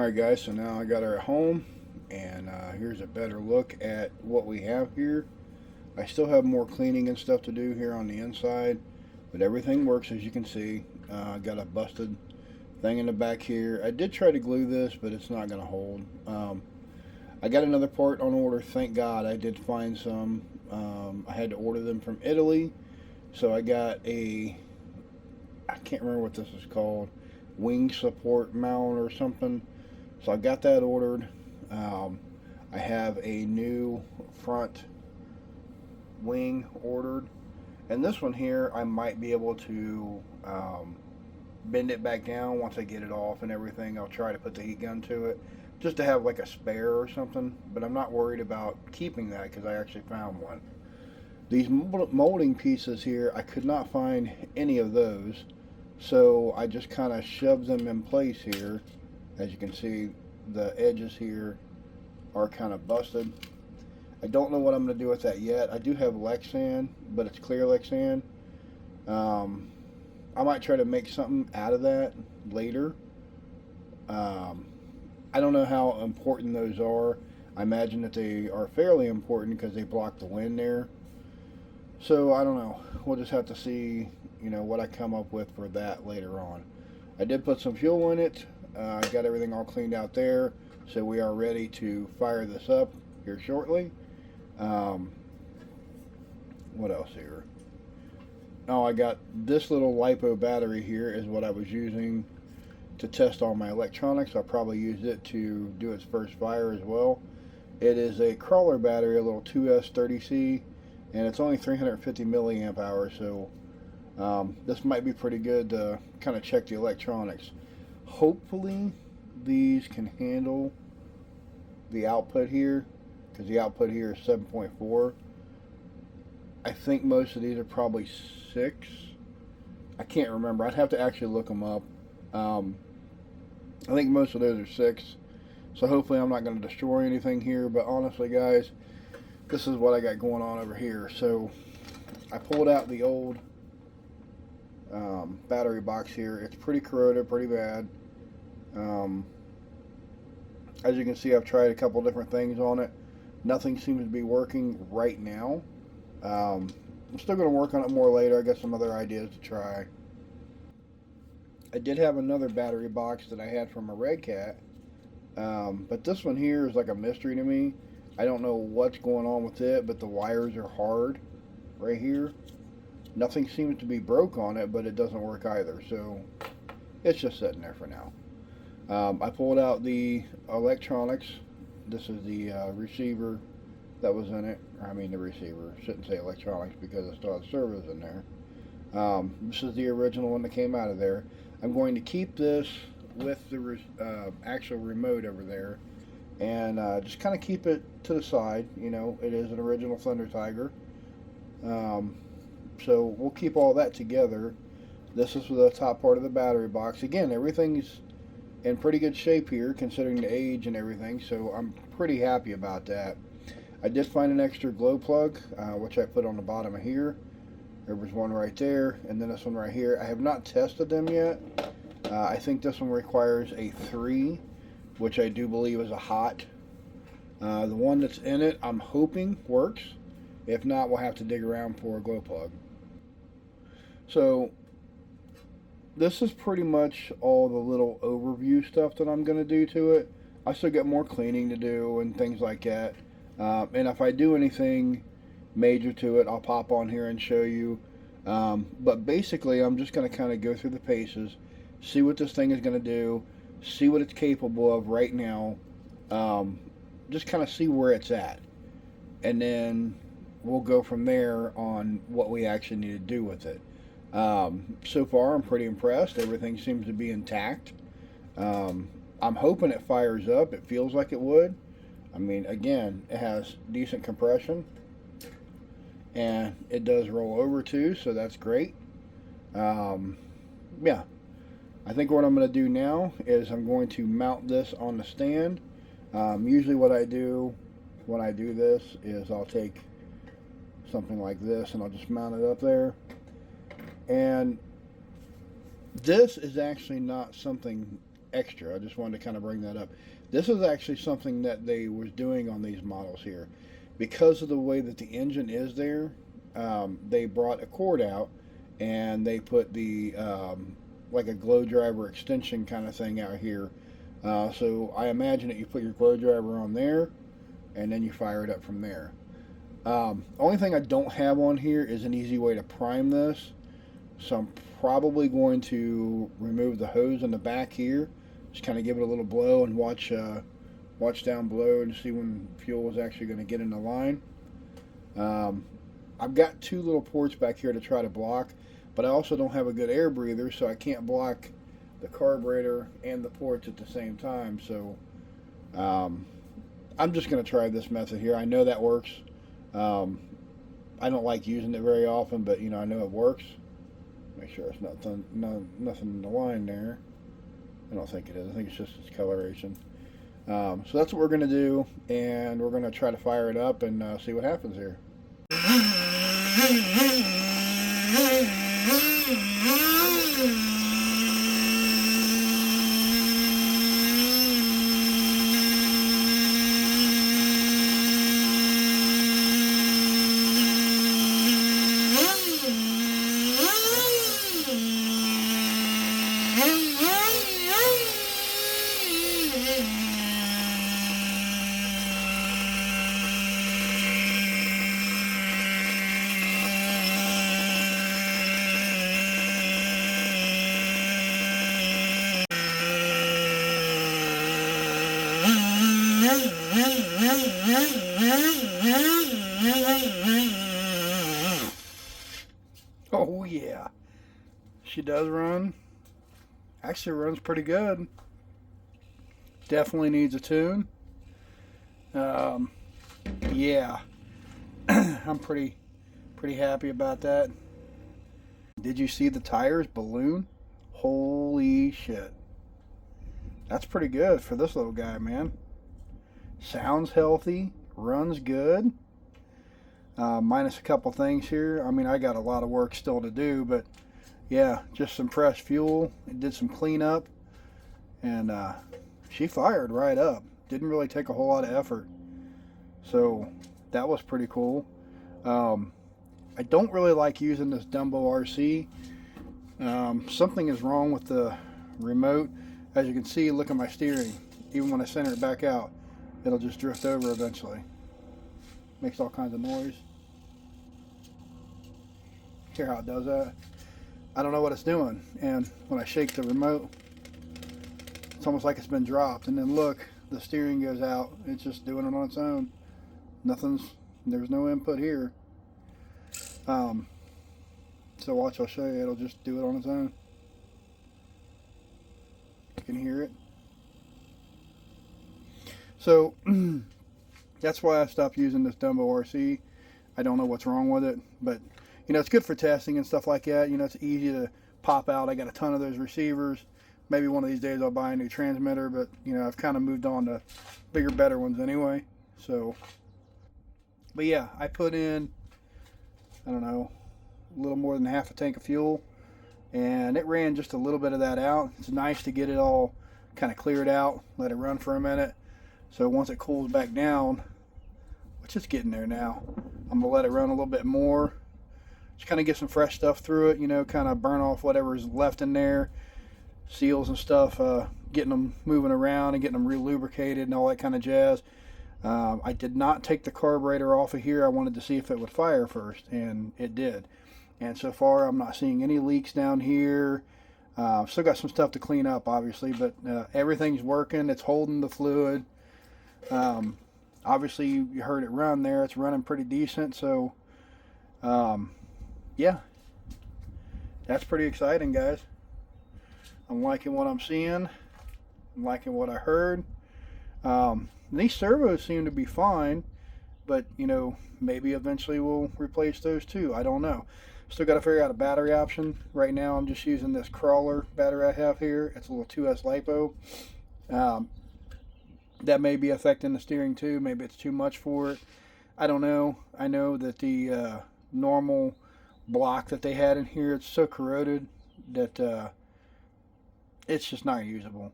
Alright guys, so now I got her at home, and here's a better look at what we have here. I still have more cleaning and stuff to do here on the inside, but everything works as you can see. Got a busted thing in the back here. I did try to glue this, but it's not going to hold. I got another part on order, thank God. I did find some. I had to order them from Italy, so I got I can't remember what this is called, wing support mount or something. So I got that ordered. I have a new front wing ordered, and this one here I might be able to bend it back down once I get it off and everything. I'll try to put the heat gun to it just to have like a spare or something, but I'm not worried about keeping that because I actually found one. These molding pieces here, I could not find any of those, so I just kind of shoved them in place here. As you can see, the edges here are kind of busted. I don't know what I'm going to do with that yet. I do have Lexan, but it's clear Lexan. I might try to make something out of that later. I don't know how important those are. I imagine that they are fairly important because they block the wind there. So I don't know. We'll just have to see, what I come up with for that later on. I did put some fuel in it. Got everything all cleaned out there, so we are ready to fire this up here shortly. What else here? Oh, I got this little LiPo battery here is what I was using to test all my electronics. I'll probably use it to do its first fire as well. It is a crawler battery, a little 2S30C, and it's only 350 milliamp hours, so this might be pretty good to kind of check the electronics. Hopefully these can handle the output here, because the output here is 7.4. I think most of these are probably 6. I can't remember. I'd have to actually look them up. I think most of those are 6. So hopefully I'm not going to destroy anything here. But honestly, guys, this is what I got going on over here. So I pulled out the old battery box here. It's pretty corroded, pretty bad. As you can see, I've tried a couple different things on it. Nothing seems to be working right now. I'm still going to work on it more later. I got some other ideas to try. I did have another battery box that I had from a Red Cat, but this one here is like a mystery to me. I don't know what's going on with it, but the wires are hard right here. Nothing seems to be broke on it, but it doesn't work either, so it's just sitting there for now. I pulled out the electronics. This is the receiver that was in it. I mean the receiver. Shouldn't say electronics because it still has servos in there. This is the original one that came out of there. I'm going to keep this with the actual remote over there, and just kind of keep it to the side. It is an original ThunderTiger. So we'll keep all that together. This is the top part of the battery box. Again, everything's in pretty good shape here considering the age and everything, so I'm pretty happy about that. I did find an extra glow plug, which I put on the bottom of here. There was one right there, and then this one right here. I have not tested them yet. I think this one requires a 3, which I do believe is a hot. The one that's in it, I'm hoping works. If not, we'll have to dig around for a glow plug. So this is pretty much all the little overview stuff that I'm going to do to it. I still got more cleaning to do and things like that. And if I do anything major to it, I'll pop on here and show you. But basically, I'm just going to kind of go through the paces, see what this thing is going to do, see what it's capable of right now, just kind of see where it's at. And then we'll go from there on what we actually need to do with it. So far, I'm pretty impressed. Everything seems to be intact. I'm hoping it fires up. It feels like it would. I mean, again, it has decent compression, and it does roll over too, so that's great. Yeah, I think what I'm going to do now is I'm going to mount this on the stand. Usually what I do when I do this is I'll take something like this and I'll just mount it up there. And this is actually not something extra. I just wanted to kind of bring that up. This is actually something that they was doing on these models here. Because of the way that the engine is there, they brought a cord out and they put the like a glow driver extension kind of thing out here. So I imagine that you put your glow driver on there and then you fire it up from there. Only thing I don't have on here is an easy way to prime this. So I'm probably going to remove the hose in the back here. Just kind of give it a little blow and watch down below to see when fuel is actually going to get in the line. I've got two little ports back here to try to block, but I also don't have a good air breather, so I can't block the carburetor and the ports at the same time. So I'm just going to try this method here. I know that works. I don't like using it very often, but I know it works. Make sure it's nothing in the line there. I don't think it is. I think it's just its coloration. So that's what we're going to do, and we're going to try to fire it up and see what happens here. Oh yeah, she does run. Actually runs pretty good. Definitely needs a tune. Yeah, I'm pretty happy about that. Did you see the tires balloon? Holy shit. That's pretty good for this little guy, man. Sounds healthy, runs good. Minus a couple things here. I mean, I got a lot of work still to do, but yeah, just some fresh fuel. It did some cleanup, and she fired right up. Didn't really take a whole lot of effort, so that was pretty cool. I don't really like using this Dumbo RC. Something is wrong with the remote. As you can see, look at my steering. Even when I center it back out, it'll just drift over eventually. Makes all kinds of noise. Hear how it does that? I don't know what it's doing. And when I shake the remote, it's almost like it's been dropped. And then look, the steering goes out. It's just doing it on its own. There's no input here. So watch, I'll show you. It'll just do it on its own. You can hear it. So that's why I stopped using this Dumbo RC. I don't know what's wrong with it, but it's good for testing and stuff like that. It's easy to pop out. I got a ton of those receivers. Maybe one of these days I'll buy a new transmitter, but I've kind of moved on to bigger, better ones anyway. So, but yeah, I put in, I don't know, a little more than half a tank of fuel, and it ran just a little bit of that out. It's nice to get it all kind of cleared out, let it run for a minute. So once it cools back down, which it's getting there now, I'm gonna let it run a little bit more. Just kind of get some fresh stuff through it, kind of burn off whatever's left in there, seals and stuff, getting them moving around and getting them re-lubricated and all that kind of jazz. I did not take the carburetor off of here. I wanted to see if it would fire first, and it did. And so far, I'm not seeing any leaks down here. Still got some stuff to clean up, obviously, but everything's working. It's holding the fluid. Obviously, you heard it run there. It's running pretty decent, so yeah, that's pretty exciting, guys. I'm liking what I'm seeing. I'm liking what I heard. These servos seem to be fine, but maybe eventually we'll replace those too. I don't know. Still got to figure out a battery option. Right now I'm just using this crawler battery I have here. It's a little 2S LiPo. That may be affecting the steering too. Maybe it's too much for it. I don't know. I know that the normal block that they had in here, it's so corroded that it's just not usable.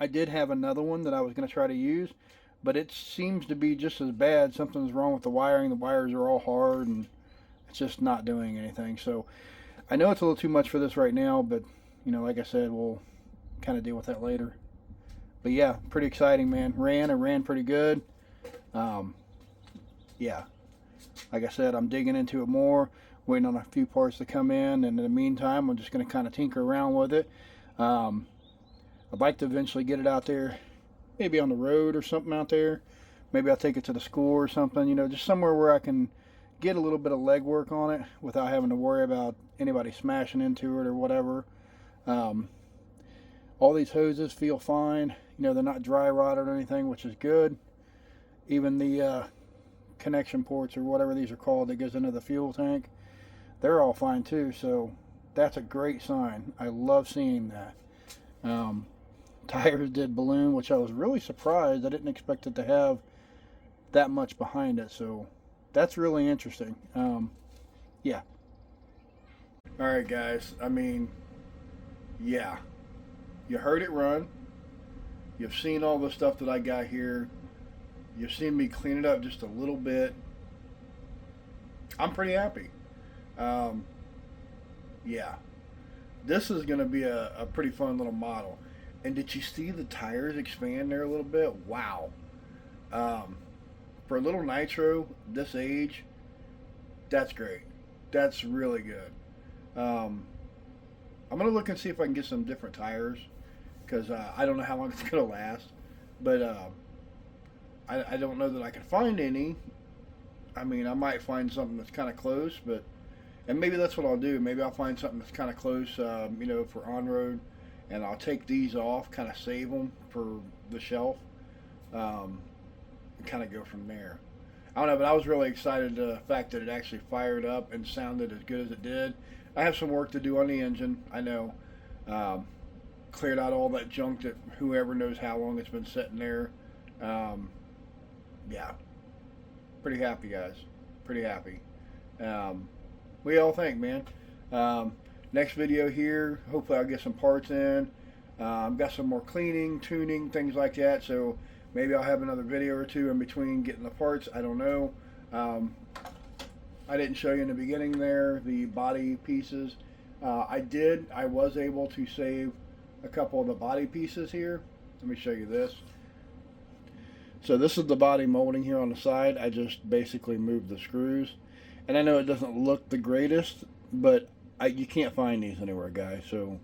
I did have another one that I was going to try to use, but it seems to be just as bad. Something's wrong with the wiring. The wires are all hard, and it's just not doing anything. So I know it's a little too much for this right now, but you know, like I said, we'll kind of deal with that later. But yeah, pretty exciting, man. Ran pretty good. Um, yeah, like I said, I'm digging into it more, waiting on a few parts to come in, and in the meantime, I'm just going to kind of tinker around with it. I'd like to eventually get it out there, maybe on the road or something out there. Maybe I'll take it to the school or something, you know, just somewhere where I can get a little bit of legwork on it without having to worry about anybody smashing into it or whatever. All these hoses feel fine. You know, they're not dry rotted or anything, which is good. Even the connection ports or whatever these are called that goes into the fuel tank, they're all fine too. So that's a great sign. I love seeing that. Tires did balloon, which I was really surprised. I didn't expect it to have that much behind it. So that's really interesting. Yeah. All right, guys. I mean, yeah. You heard it run. You've seen all the stuff that I got here. You've seen me clean it up just a little bit. I'm pretty happy. Yeah. This is going to be a pretty fun little model. And did you see the tires expand there a little bit? Wow. For a little nitro, this age, that's great. That's really good. I'm going to look and see if I can get some different tires, because I don't know how long it's going to last. But I don't know that I can find any. I mean, I might find something that's kind of close, but, and maybe that's what I'll do. Maybe I'll find something that's kind of close, you know, for on-road, and I'll take these off, kind of save them for the shelf, and kind of go from there. I don't know, but I was really excited the fact that it actually fired up and sounded as good as it did. I have some work to do on the engine, I know. Cleared out all that junk that whoever knows how long it's been sitting there. Yeah, pretty happy, guys. Pretty happy. What do y'all think, man? Next video here, hopefully I'll get some parts in. Got some more cleaning, tuning, things like that. So maybe I'll have another video or two in between getting the parts. I don't know. I didn't show you in the beginning there the body pieces. I was able to save a couple of the body pieces here. Let me show you this. So this is the body molding here on the side. I just basically moved the screws. And I know it doesn't look the greatest, but you can't find these anywhere, guys. So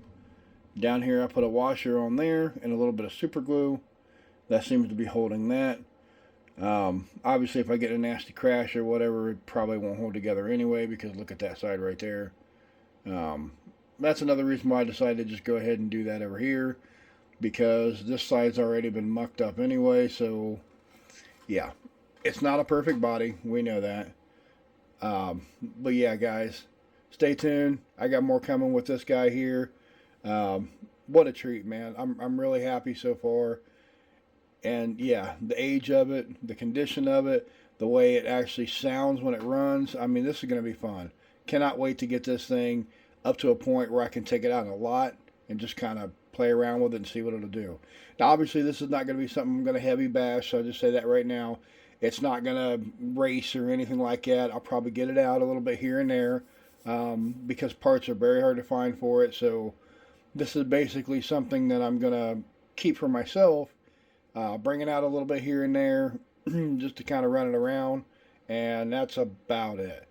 down here I put a washer on there and a little bit of super glue. That seems to be holding that. Obviously if I get a nasty crash or whatever, it probably won't hold together anyway, because look at that side right there. That's another reason why I decided to just go ahead and do that over here, because this side's already been mucked up anyway. So yeah, it's not a perfect body, we know that. But yeah, guys, stay tuned. I got more coming with this guy here. What a treat, man. I'm really happy so far. And yeah, the age of it, the condition of it, the way it actually sounds when it runs, I mean, this is going to be fun. Cannot wait to get this thing up to a point where I can take it out in a lot and just kind of play around with it and see what it'll do. Now, obviously, this is not going to be something I'm going to heavy bash, so I'll just say that right now. It's not going to race or anything like that. I'll probably get it out a little bit here and there, because parts are very hard to find for it. So this is basically something that I'm going to keep for myself, bring it out a little bit here and there, just to kind of run it around, and that's about it.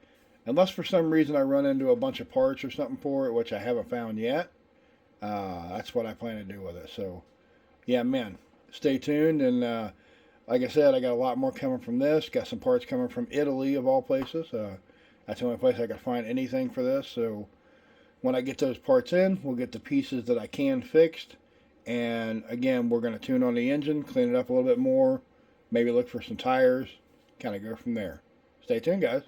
Unless for some reason I run into a bunch of parts or something for it, which I haven't found yet, that's what I plan to do with it. So yeah, man, stay tuned. And like I said, I got a lot more coming from this. Got some parts coming from Italy, of all places. That's the only place I could find anything for this. So when I get those parts in, we'll get the pieces that I can fixed. And again, we're going to tune on the engine, clean it up a little bit more, maybe look for some tires, kind of go from there. Stay tuned, guys.